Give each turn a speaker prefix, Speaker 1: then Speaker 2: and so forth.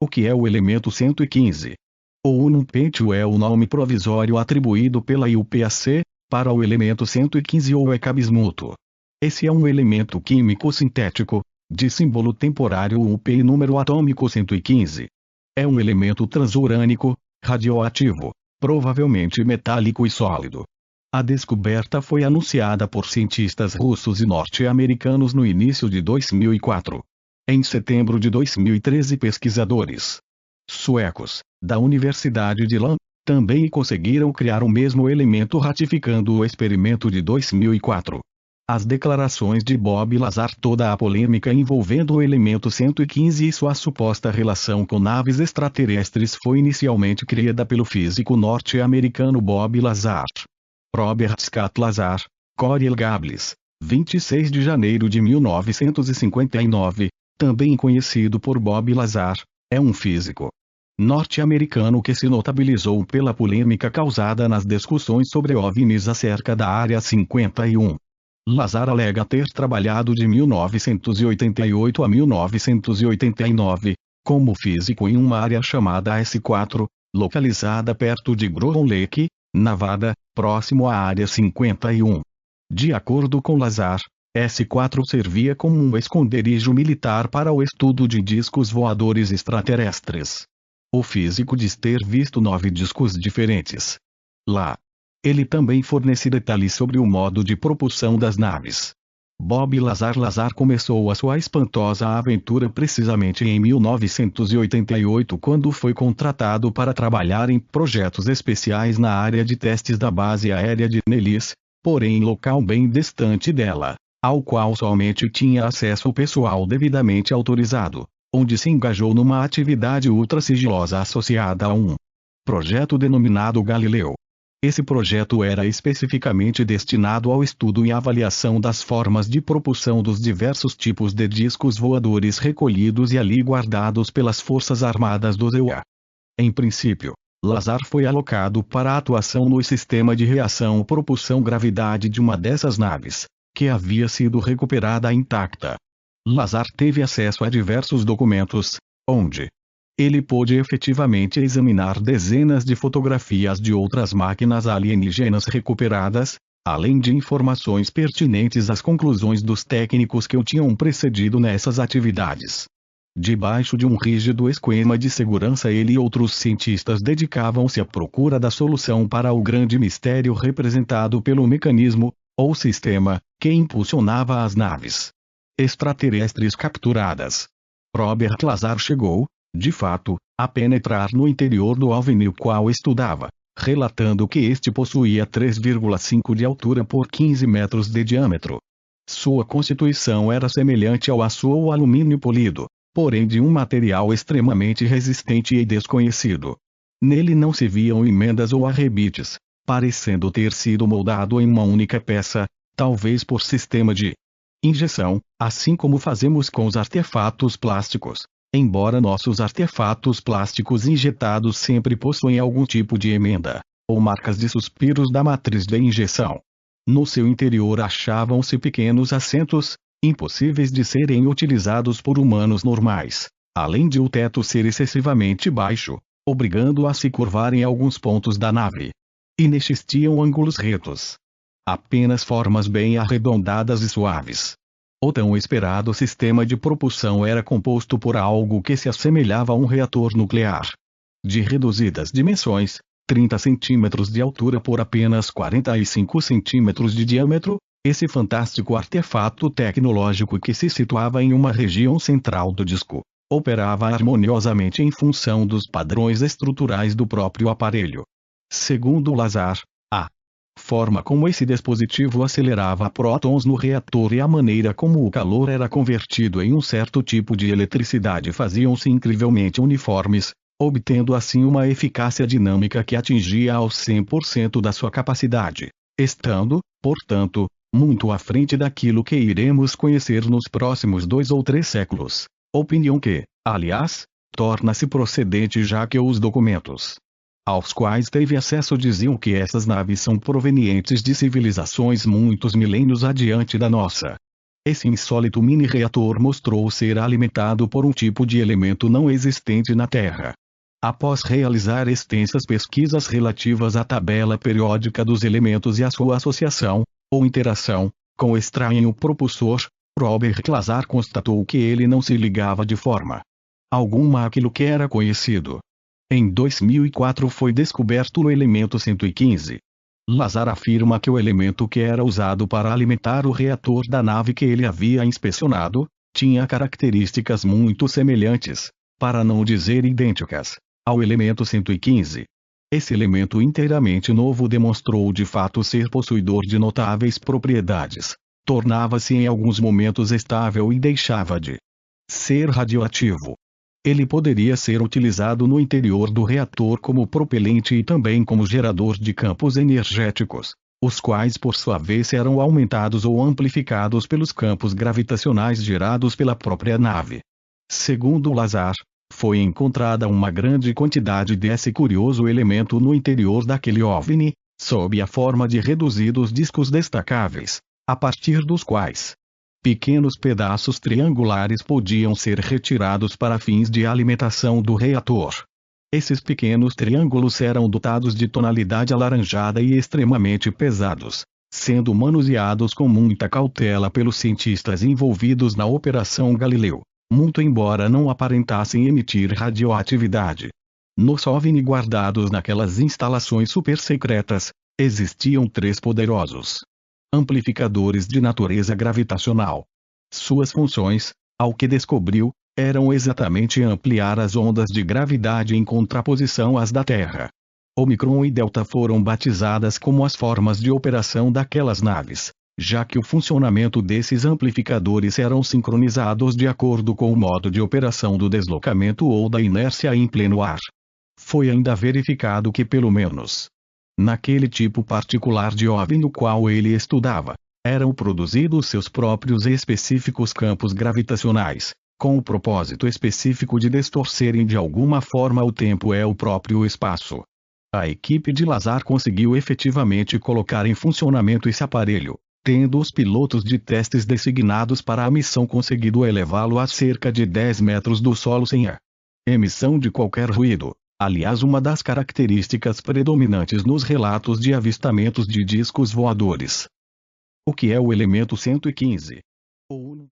Speaker 1: O que é o elemento 115? O unum-pentio é o nome provisório atribuído pela IUPAC para o elemento 115 ou ecabismuto. Esse é um elemento químico sintético, de símbolo temporário UP e número atômico 115. É um elemento transurânico, radioativo, provavelmente metálico e sólido. A descoberta foi anunciada por cientistas russos e norte-americanos no início de 2004. Em setembro de 2013, pesquisadores suecos, da Universidade de Lund, também conseguiram criar o mesmo elemento, ratificando o experimento de 2004. As declarações de Bob Lazar, toda a polêmica envolvendo o elemento 115 e sua suposta relação com naves extraterrestres foi inicialmente criada pelo físico norte-americano Bob Lazar. Robert Scott Lazar, Coriel Gables, 26 de janeiro de 1959, também conhecido por Bob Lazar, é um físico norte-americano que se notabilizou pela polêmica causada nas discussões sobre OVNIs acerca da Área 51. Lazar alega ter trabalhado de 1988 a 1989, como físico em uma área chamada S4, localizada perto de Groom Lake, Nevada, próximo à Área 51. De acordo com Lazar, S4 servia como um esconderijo militar para o estudo de discos voadores extraterrestres. O físico diz ter visto 9 discos diferentes lá. Ele também fornece detalhes sobre o modo de propulsão das naves. Bob Lazar começou a sua espantosa aventura precisamente em 1988, quando foi contratado para trabalhar em projetos especiais na área de testes da base aérea de Nellis, porém em local bem distante dela, ao qual somente tinha acesso o pessoal devidamente autorizado, onde se engajou numa atividade ultra-sigilosa associada a um projeto denominado Galileu. Esse projeto era especificamente destinado ao estudo e avaliação das formas de propulsão dos diversos tipos de discos voadores recolhidos e ali guardados pelas Forças Armadas do EUA. Em princípio, Lazar foi alocado para a atuação no sistema de reação-propulsão-gravidade de uma dessas naves, que havia sido recuperada intacta. Lazar teve acesso a diversos documentos, onde ele pôde efetivamente examinar dezenas de fotografias de outras máquinas alienígenas recuperadas, além de informações pertinentes às conclusões dos técnicos que o tinham precedido nessas atividades. Debaixo de um rígido esquema de segurança, ele e outros cientistas dedicavam-se à procura da solução para o grande mistério representado pelo mecanismo, ou sistema, que impulsionava as naves extraterrestres capturadas. Robert Lazar chegou, de fato, a penetrar no interior do OVNI o qual estudava, relatando que este possuía 3,5 de altura por 15 metros de diâmetro. Sua constituição era semelhante ao aço ou alumínio polido, porém de um material extremamente resistente e desconhecido. Nele não se viam emendas ou arrebites, parecendo ter sido moldado em uma única peça, talvez por sistema de injeção, assim como fazemos com os artefatos plásticos. Embora nossos artefatos plásticos injetados sempre possuem algum tipo de emenda, ou marcas de suspiros da matriz de injeção. No seu interior achavam-se pequenos assentos, impossíveis de serem utilizados por humanos normais, além de o teto ser excessivamente baixo, obrigando a se curvar em alguns pontos da nave. Inexistiam ângulos retos. Apenas formas bem arredondadas e suaves. O tão esperado sistema de propulsão era composto por algo que se assemelhava a um reator nuclear. De reduzidas dimensões, 30 centímetros de altura por apenas 45 centímetros de diâmetro, esse fantástico artefato tecnológico que se situava em uma região central do disco, operava harmoniosamente em função dos padrões estruturais do próprio aparelho. Segundo Lazar, a forma como esse dispositivo acelerava prótons no reator e a maneira como o calor era convertido em um certo tipo de eletricidade faziam-se incrivelmente uniformes, obtendo assim uma eficácia dinâmica que atingia aos 100% da sua capacidade, estando, portanto, muito à frente daquilo que iremos conhecer nos próximos 2 ou 3 séculos. Opinião que, aliás, torna-se procedente já que os documentos aos quais teve acesso diziam que essas naves são provenientes de civilizações muitos milênios adiante da nossa. Esse insólito mini-reator mostrou ser alimentado por um tipo de elemento não existente na Terra. Após realizar extensas pesquisas relativas à tabela periódica dos elementos e a sua associação, ou interação, com o estranho propulsor, Robert Lazar constatou que ele não se ligava de forma alguma àquilo que era conhecido. Em 2004 foi descoberto o elemento 115. Lazar afirma que o elemento que era usado para alimentar o reator da nave que ele havia inspecionado, tinha características muito semelhantes, para não dizer idênticas, ao elemento 115. Esse elemento inteiramente novo demonstrou de fato ser possuidor de notáveis propriedades. Tornava-se em alguns momentos estável e deixava de ser radioativo. Ele poderia ser utilizado no interior do reator como propelente e também como gerador de campos energéticos, os quais por sua vez eram aumentados ou amplificados pelos campos gravitacionais gerados pela própria nave. Segundo Lazar, foi encontrada uma grande quantidade desse curioso elemento no interior daquele OVNI, sob a forma de reduzidos discos destacáveis, a partir dos quais pequenos pedaços triangulares podiam ser retirados para fins de alimentação do reator. Esses pequenos triângulos eram dotados de tonalidade alaranjada e extremamente pesados, sendo manuseados com muita cautela pelos cientistas envolvidos na Operação Galileu, muito embora não aparentassem emitir radioatividade. Nos OVNI guardados naquelas instalações supersecretas, existiam 3 poderosos amplificadores de natureza gravitacional. Suas funções, ao que descobriu, eram exatamente ampliar as ondas de gravidade em contraposição às da Terra. Ômicron e Delta foram batizadas como as formas de operação daquelas naves, já que o funcionamento desses amplificadores eram sincronizados de acordo com o modo de operação do deslocamento ou da inércia em pleno ar. Foi ainda verificado que pelo menos naquele tipo particular de OVNI no qual ele estudava, eram produzidos seus próprios e específicos campos gravitacionais, com o propósito específico de distorcerem de alguma forma o tempo e o próprio espaço. A equipe de Lazar conseguiu efetivamente colocar em funcionamento esse aparelho, tendo os pilotos de testes designados para a missão conseguido elevá-lo a cerca de 10 metros do solo sem a emissão de qualquer ruído. Aliás, uma das características predominantes nos relatos de avistamentos de discos voadores. O que é o elemento 115?